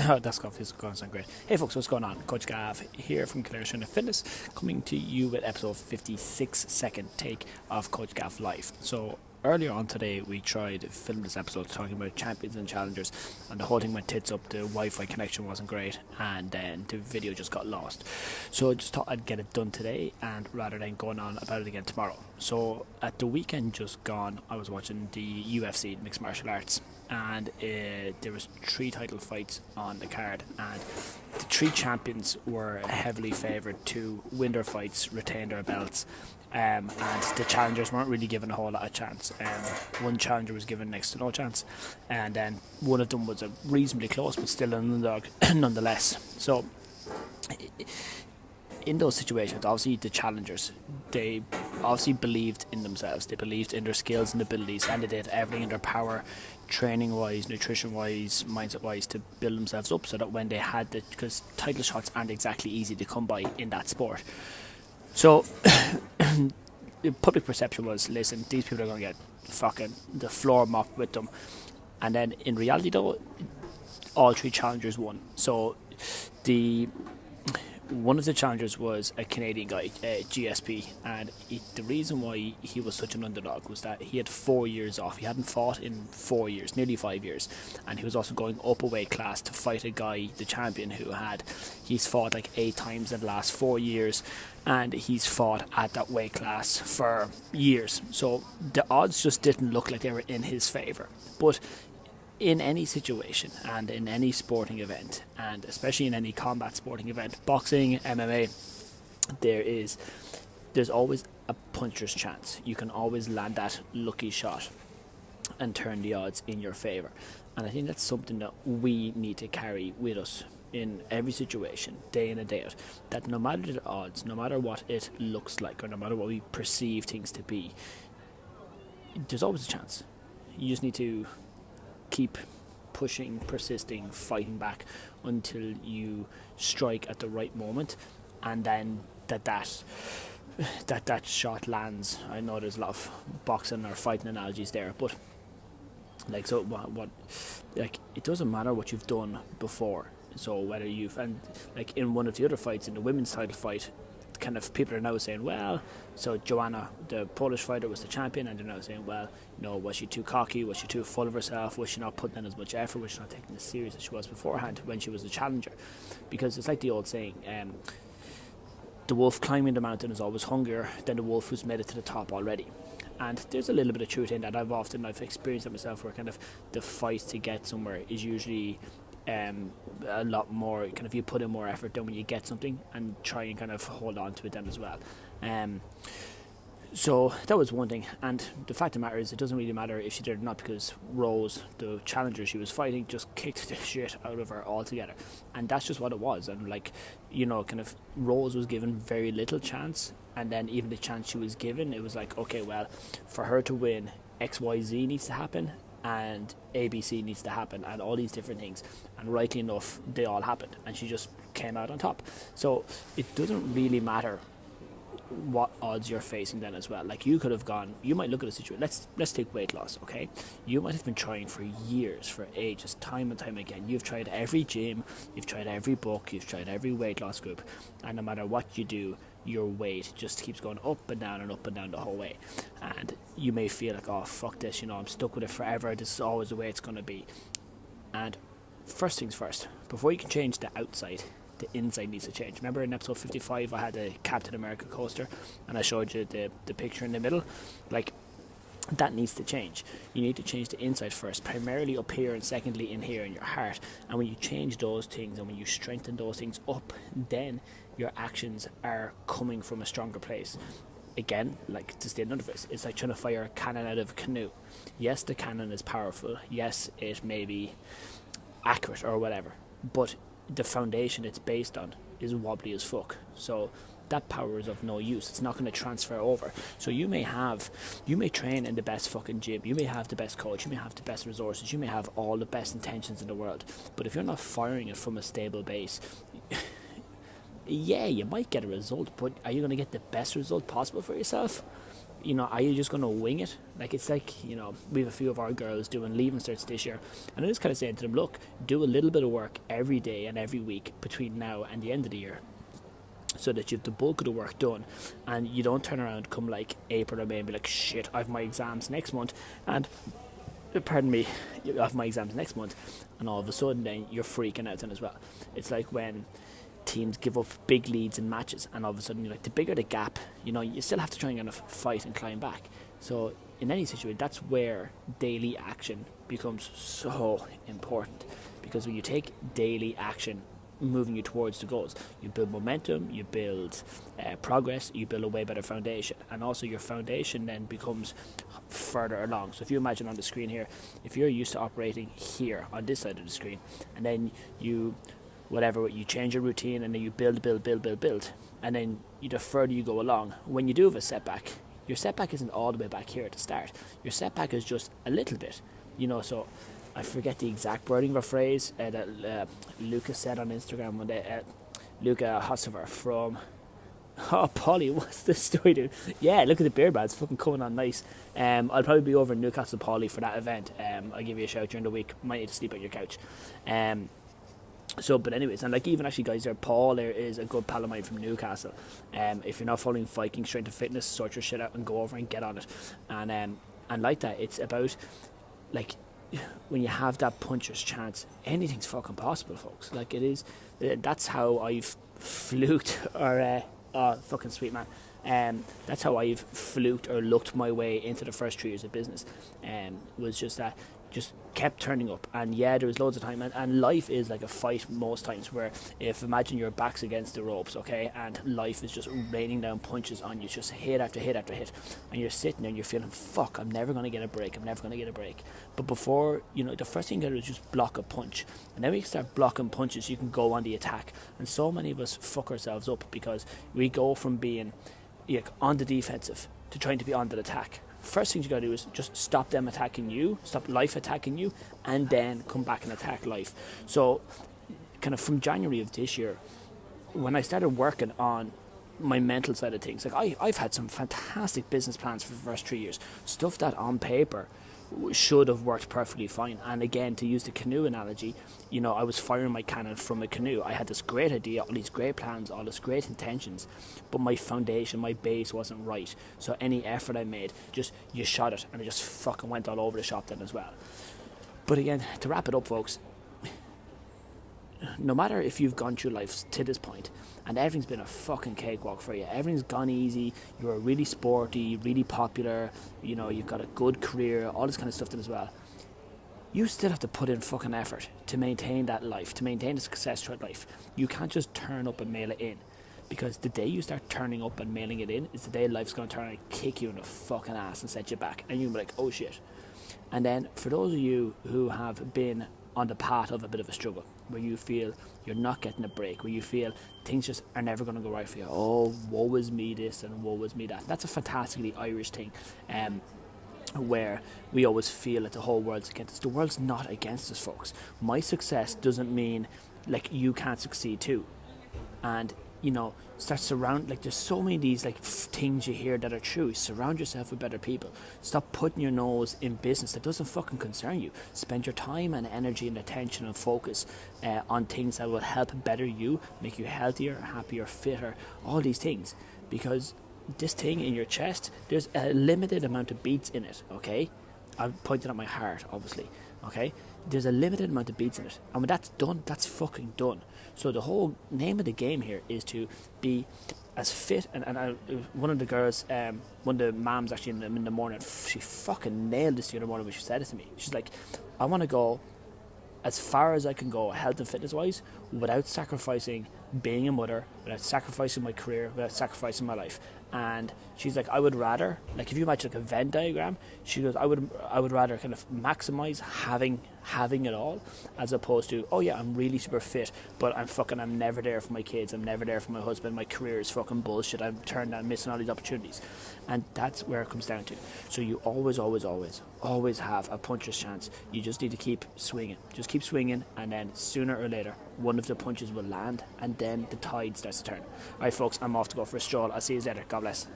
That's going to sound great. Hey folks, what's going on? Coach Gav here from Killer Shine Fitness, coming to you with episode 56 second take of Coach Gav Live. So earlier on today, we tried to film this episode talking about champions and challengers, and the whole thing went tits up. The Wi-Fi connection wasn't great, and then the video just got lost. So I just thought I'd get it done today, and rather than going on about it again tomorrow. So at the weekend just gone, I was watching the UFC, Mixed Martial Arts, and there was 3 title fights on the card, and the 3 champions were heavily favoured to win their fights, retain their belts. And the challengers weren't really given a whole lot of chance. One challenger was given next to no chance, and then one of them was a reasonably close but still an underdog nonetheless. So in those situations, obviously the challengers, they obviously believed in themselves, they believed in their skills and abilities, and they did everything in their power, training wise, nutrition wise, mindset wise, to build themselves up so that when they had the, because title shots aren't exactly easy to come by in that sport. So the public perception was, listen, these people are going to get fucking the floor mopped with them. And then in reality though, all 3 challengers won. So one of the challengers was a Canadian guy, GSP, and the reason why he was such an underdog was that he had 4 years off. He hadn't fought in 4 years, nearly 5 years, and he was also going up a weight class to fight a guy, the champion, he's fought like 8 times in the last 4 years, and he's fought at that weight class for years. So the odds just didn't look like they were in his favour. But in any situation and in any sporting event, and especially in any combat sporting event, boxing, MMA, there's always a puncher's chance. You can always land that lucky shot and turn the odds in your favour. And I think that's something that we need to carry with us in every situation, day in and day out, that no matter the odds, no matter what it looks like, or no matter what we perceive things to be, there's always a chance. You just need to keep pushing, persisting, fighting back until you strike at the right moment, and then that shot lands. I know there's a lot of boxing or fighting analogies there, but like, so what like, it doesn't matter what you've done before. So whether you've, and like in one of the other fights, in the women's title fight, kind of people are now saying, well, so Joanna, the Polish fighter, was the champion, and they're now saying, well, you know, was she too cocky, was she too full of herself, was she not putting in as much effort, was she not taking as serious as she was beforehand when she was the challenger? Because it's like the old saying, the wolf climbing the mountain is always hungrier than the wolf who's made it to the top already. And there's a little bit of truth in that. I've experienced it myself, where kind of the fight to get somewhere is usually a lot more, kind of, you put in more effort than when you get something, and try and kind of hold on to it then as well. So that was one thing, and the fact of the matter is, it doesn't really matter if she did or not, because Rose, the challenger she was fighting, just kicked the shit out of her altogether, and that's just what it was. And like, you know, kind of, Rose was given very little chance, and then even the chance she was given, it was like, okay, well, for her to win, XYZ needs to happen, and ABC needs to happen, and all these different things, and rightly enough, they all happened, and she just came out on top. So it doesn't really matter what odds you're facing then as well. Like, you could have gone, you might look at a situation, let's take weight loss, okay? You might have been trying for years, for ages, time and time again. You've tried every gym, you've tried every book, you've tried every weight loss group, and no matter what you do, your weight just keeps going up and down the whole way. And you may feel like, oh, fuck this, you know, I'm stuck with it forever, this is always the way it's going to be. And first things first, before you can change the outside, the inside needs to change. Remember in episode 55 I had a Captain America coaster, and I showed you the picture in the middle? Like, that needs to change. You need to change the inside first, primarily up here, and secondly in here in your heart. And when you change those things, and when you strengthen those things up, then your actions are coming from a stronger place. Again, like, to state another phrase, it's like trying to fire a cannon out of a canoe. Yes, the cannon is powerful, yes, it may be accurate or whatever, but the foundation it's based on is wobbly as fuck. So that power is of no use. It's not going to transfer over. So you may train in the best fucking gym, you may have the best coach, you may have the best resources, you may have all the best intentions in the world, but if you're not firing it from a stable base, yeah, you might get a result, but are you going to get the best result possible for yourself? are you just going to wing it? Like, it's like, we have a few of our girls doing leaving certs this year, and I just kind of saying to them, look, do a little bit of work every day and every week between now and the end of the year, so that you have the bulk of the work done, and you don't turn around come like April or May and be like, shit, I have my exams next month, and pardon me, you have my exams next month, and all of a sudden then you're freaking out then as well. It's like when teams give up big leads in matches, and all of a sudden you're like, the bigger the gap, you still have to try and kind of fight and climb back. So in any situation, that's where daily action becomes so important, because when you take daily action moving you towards the goals, you build momentum, you build progress, you build a way better foundation, and also your foundation then becomes further along. So if you imagine on the screen here, if you're used to operating here on this side of the screen, and then you change your routine, and then you build, and then the further you go along, when you do have a setback, your setback isn't all the way back here at the start. Your setback is just a little bit, so I forget the exact wording of a phrase that Lucas said on Instagram one day. Luca Hossover from... Oh, Polly, what's the story, dude? Yeah, look at the beer, it's fucking coming on nice. I'll probably be over in Newcastle, Polly, for that event. I'll give you a shout during the week. Might need to sleep on your couch. But anyways, and like, even actually, guys, Paul there is a good pal of mine from Newcastle. If you're not following Viking Strength and Fitness, sort your shit out and go over and get on it. And like that, it's about, like, when you have that puncher's chance, anything's fucking possible, folks. Like, it is. That's how I've fluked, or fucking sweet man. That's how I've fluked or looked my way into the first 3 years of business. Was just that, just kept turning up. And yeah, there was loads of time, and life is like a fight most times, where if imagine your back's against the ropes, okay, and life is just raining down punches on you, just hit after hit after hit, and you're sitting there and you're feeling, fuck, I'm never going to get a break. But before, the first thing you got to do is just block a punch, and then we start blocking punches, you can go on the attack. And so many of us fuck ourselves up, because we go from being on the defensive to trying to be on the attack. First thing you gotta do is just stop them attacking you, stop life attacking you, and then come back and attack life. So, kind of from January of this year, when I started working on my mental side of things, like I've had some fantastic business plans for the first 3 years, stuff that on paper should have worked perfectly fine. And again, to use the canoe analogy, I was firing my cannon from a canoe. I had this great idea, all these great plans, all this great intentions, but my foundation, my base wasn't right. So any effort I made, you shot it, and it just fucking went all over the shop then as well. But again, to wrap it up, folks, no matter if you've gone through life to this point and everything's been a fucking cakewalk for you, everything's gone easy, you're really sporty, really popular, you've got a good career, all this kind of stuff then as well, you still have to put in fucking effort to maintain that life, to maintain the success throughout life. You can't just turn up and mail it in, because the day you start turning up and mailing it in is the day life's going to turn and kick you in the fucking ass and set you back, and you'll be like, oh shit. And then for those of you who have been on the path of a bit of a struggle, where you feel you're not getting a break, where you feel things just are never going to go right for you, oh, woe is me this and woe is me that. That's a fantastically Irish thing, where we always feel that the whole world's against us. The world's not against us, folks. My success doesn't mean like you can't succeed too. And there's so many of these things you hear that are true. Surround yourself with better people. Stop putting your nose in business that doesn't fucking concern you. Spend your time and energy and attention and focus on things that will help better you, make you healthier, happier, fitter, all these things. Because this thing in your chest, there's a limited amount of beats in it, okay? I'm pointing at my heart, obviously, okay? There's a limited amount of beats in it, and when that's done, that's fucking done. So the whole name of the game here is to be as fit, and one of the girls, one of the moms actually in the morning, she fucking nailed this the other morning when she said it to me. She's like, I want to go as far as I can go, health and fitness wise, without sacrificing being a mother, without sacrificing my career, without sacrificing my life. And she's like, I would rather, like, if you imagine like a Venn diagram, she goes, I would rather kind of maximize having it all, as opposed to, oh yeah, I'm really super fit, but I'm never there for my kids, I'm never there for my husband, my career is fucking bullshit, I'm missing all these opportunities. And that's where it comes down to. So you always have a puncher's chance. You just need to keep swinging, and then sooner or later one of the punches will land, and then the tide starts to turn. Alright folks, I'm off to go for a stroll. I'll see you later. God bless.